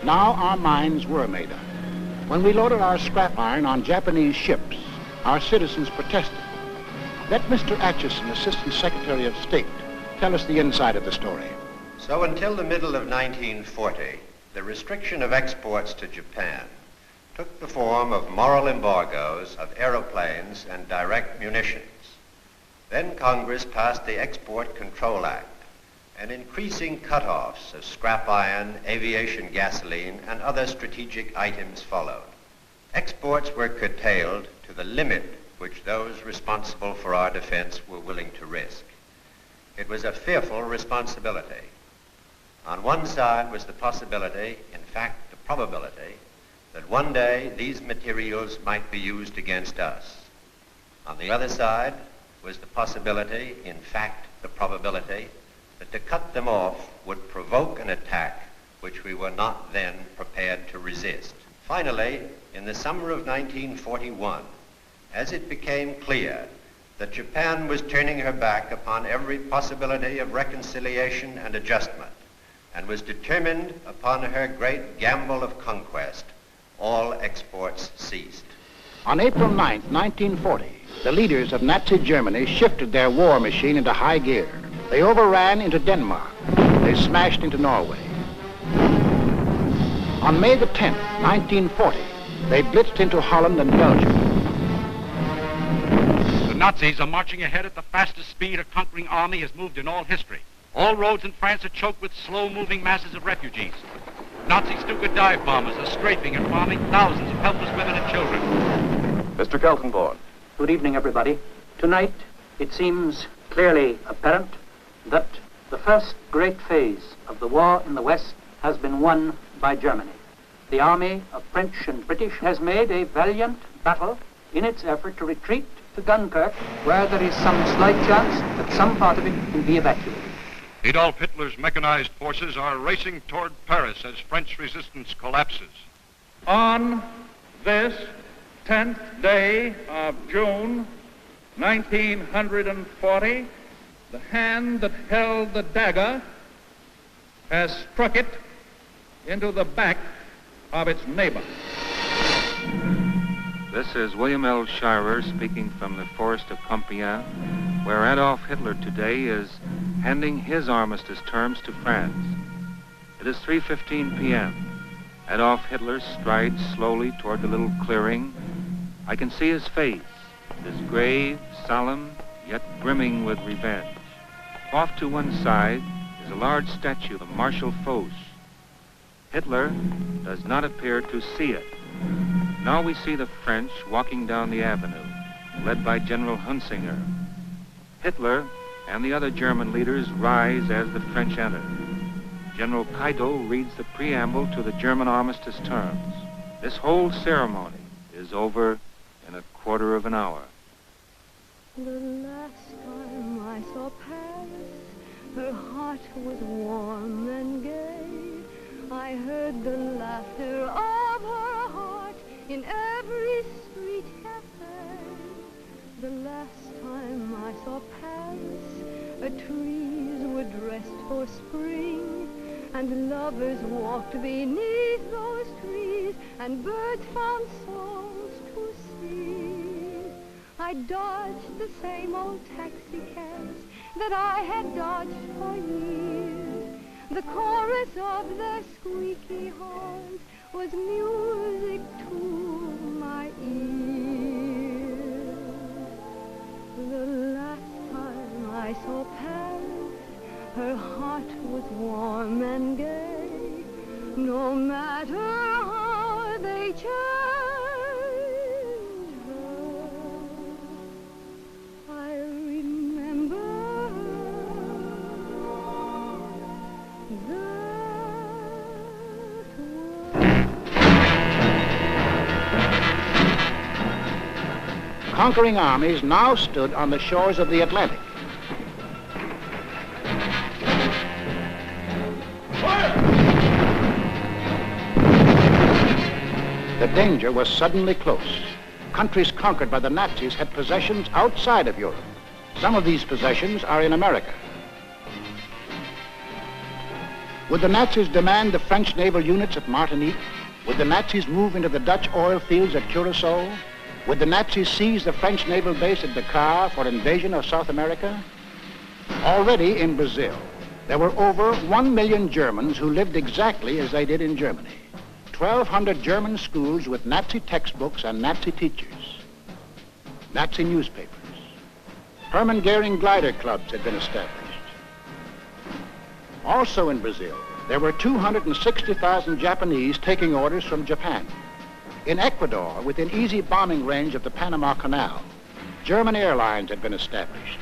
Now our minds were made up. When we loaded our scrap iron on Japanese ships, our citizens protested. Let Mr. Atchison, Assistant Secretary of State, tell us the inside of the story. So until the middle of 1940, the restriction of exports to Japan took the form of moral embargoes of aeroplanes and direct munitions. Then Congress passed the Export Control Act, and increasing cutoffs of scrap iron, aviation gasoline, and other strategic items followed. Exports were curtailed to the limit which those responsible for our defense were willing to risk. It was a fearful responsibility. On one side was the possibility, in fact the probability, that one day these materials might be used against us. On the other side was the possibility, in fact the probability, that to cut them off would provoke an attack which we were not then prepared to resist. Finally, in the summer of 1941, as it became clear that Japan was turning her back upon every possibility of reconciliation and adjustment, and was determined upon her great gamble of conquest, all exports ceased. On April 9th, 1940, the leaders of Nazi Germany shifted their war machine into high gear. They overran into Denmark. They smashed into Norway. On May the 10th, 1940, they blitzed into Holland and Belgium. The Nazis are marching ahead at the fastest speed a conquering army has moved in all history. All roads in France are choked with slow-moving masses of refugees. Nazi Stuka dive bombers are strafing and bombing thousands of helpless women and children. Mr. Keltenborn. Good evening, everybody. Tonight, it seems clearly apparent that the first great phase of the war in the West has been won by Germany. The army of French and British has made a valiant battle in its effort to retreat to Dunkirk, where there is some slight chance that some part of it can be evacuated. Adolf Hitler's mechanized forces are racing toward Paris as French resistance collapses. On this 10th day of June, 1940, the hand that held the dagger has struck it into the back of its neighbor. This is William L. Shirer speaking from the forest of Compiègne, where Adolf Hitler today is handing his armistice terms to France. It is 3:15 p.m. Adolf Hitler strides slowly toward the little clearing. I can see his face. It is grave, solemn, yet brimming with revenge. Off to one side is a large statue of Marshal Foch. Hitler does not appear to see it. Now we see the French walking down the avenue, led by General Hunsinger. Hitler and the other German leaders rise as the French enter. General Keitel reads the preamble to the German armistice terms. This whole ceremony is over in a quarter of an hour. The last time I saw Paris, her heart was warm and gay. I heard the laughter of her heart in every street cafe. The last time I saw Paris, the trees were dressed for spring, and lovers walked beneath those trees, and birds found songs to sing. I dodged the same old taxi cabs that I had dodged for years. The chorus of their squeaky horns was music to my ears. The last time I saw Paris, her heart was warm and gay. No matter how they changed her, I remember Conquering armies now stood on the shores of the Atlantic. The danger was suddenly close. Countries conquered by the Nazis had possessions outside of Europe. Some of these possessions are in America. Would the Nazis demand the French naval units at Martinique? Would the Nazis move into the Dutch oil fields at Curacao? Would the Nazis seize the French naval base at Dakar for invasion of South America? Already in Brazil, there were over 1 million Germans who lived exactly as they did in Germany. 1,200 German schools with Nazi textbooks and Nazi teachers. Nazi newspapers. Hermann Goering glider clubs had been established. Also in Brazil, there were 260,000 Japanese taking orders from Japan. In Ecuador, within easy bombing range of the Panama Canal, German airlines had been established.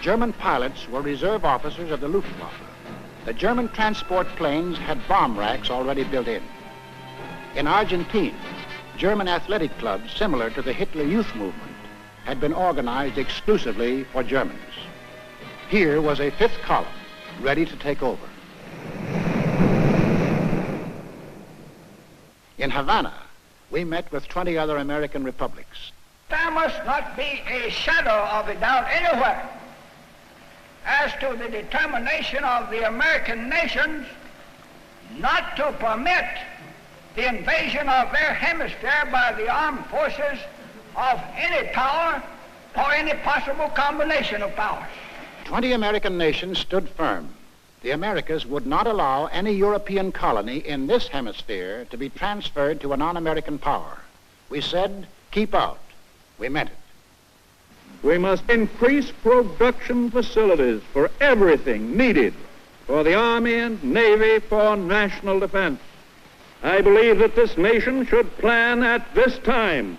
German pilots were reserve officers of the Luftwaffe. The German transport planes had bomb racks already built in. In Argentina, German athletic clubs similar to the Hitler Youth Movement had been organized exclusively for Germans. Here was a fifth column ready to take over. In Havana, we met with 20 other American republics. There must not be a shadow of a doubt anywhere as to the determination of the American nations not to permit the invasion of their hemisphere by the armed forces of any power or any possible combination of powers. 20 American nations stood firm. The Americas would not allow any European colony in this hemisphere to be transferred to a non-American power. We said, keep out. We meant it. We must increase production facilities for everything needed for the Army and Navy for national defense. I believe that this nation should plan at this time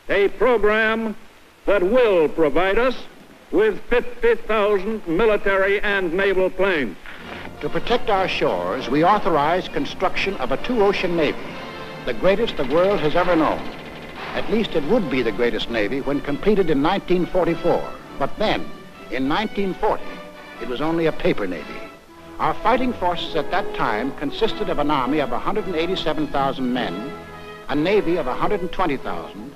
a program that will provide us with 50,000 military and naval planes. To protect our shores, we authorized construction of a two-ocean navy, the greatest the world has ever known. At least it would be the greatest navy when completed in 1944. But then, in 1940, it was only a paper navy. Our fighting forces at that time consisted of an army of 187,000 men, a navy of 120,000,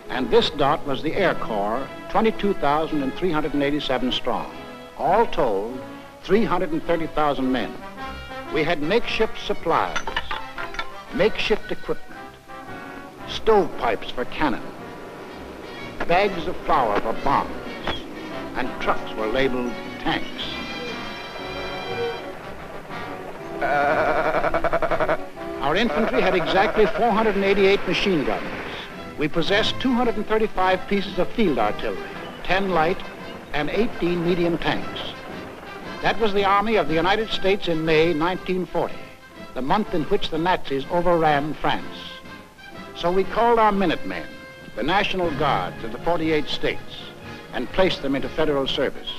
and this dot was the Air Corps, 22,387 strong. All told, 330,000 men. We had makeshift supplies, makeshift equipment, stovepipes for cannon, bags of flour for bombs, and trucks were labeled tanks. Our infantry had exactly 488 machine guns. We possessed 235 pieces of field artillery, 10 light and 18 medium tanks. That was the Army of the United States in May 1940, the month in which the Nazis overran France. So we called our Minutemen, the National Guards of the 48 states, and placed them into federal service.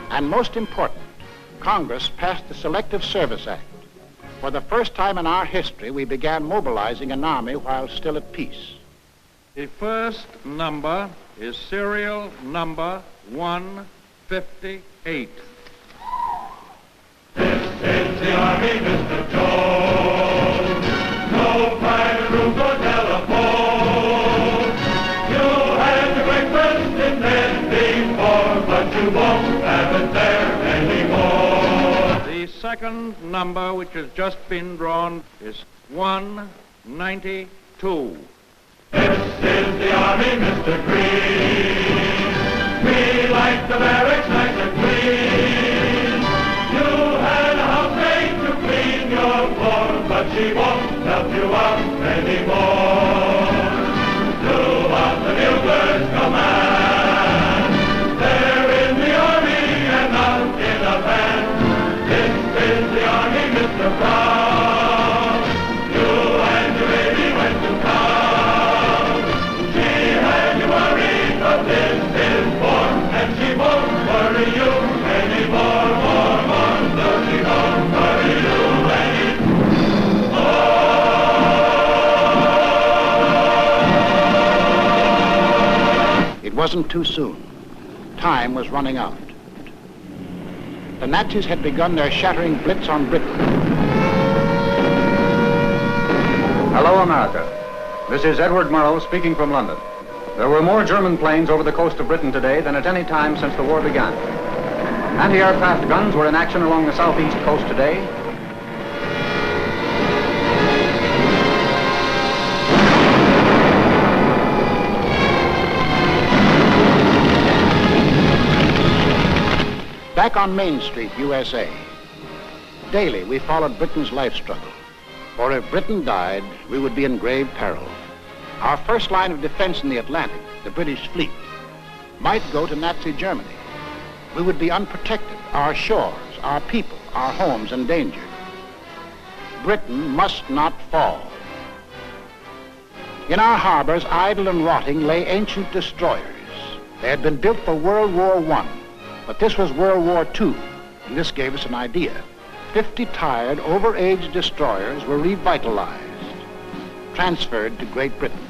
And most important, Congress passed the Selective Service Act. For the first time in our history, we began mobilizing an army while still at peace. The first number is serial number 158. This is the Army, Mr. Jones. No private room or telephone. You had your breakfast in bed before, but you won't have it there anymore. The second number, which has just been drawn, is 192. This is the Army, Mr. Green. We like the barracks nice and clean. You had a housemaid to clean your floor, but she won't help you out anymore. Do what the buglers command. They're in the Army and not in a band. This is the Army, Mr. Brown. You and your baby went to town. She had you worried, but this is war, and she won't worry you anymore. More, so she won't worry you anymore. It wasn't too soon. Time was running out. The Nazis had begun their shattering blitz on Britain. Hello, America. This is Edward Murrow speaking from London. There were more German planes over the coast of Britain today than at any time since the war began. Anti-aircraft guns were in action along the southeast coast today. Back on Main Street, USA, daily we followed Britain's life struggle. For if Britain died, we would be in grave peril. Our first line of defense in the Atlantic, the British fleet, might go to Nazi Germany. We would be unprotected, our shores, our people, our homes endangered. Britain must not fall. In our harbors, idle and rotting, lay ancient destroyers. They had been built for World War I, but this was World War II, and this gave us an idea. 50 tired, over-aged destroyers were revitalized, transferred to Great Britain.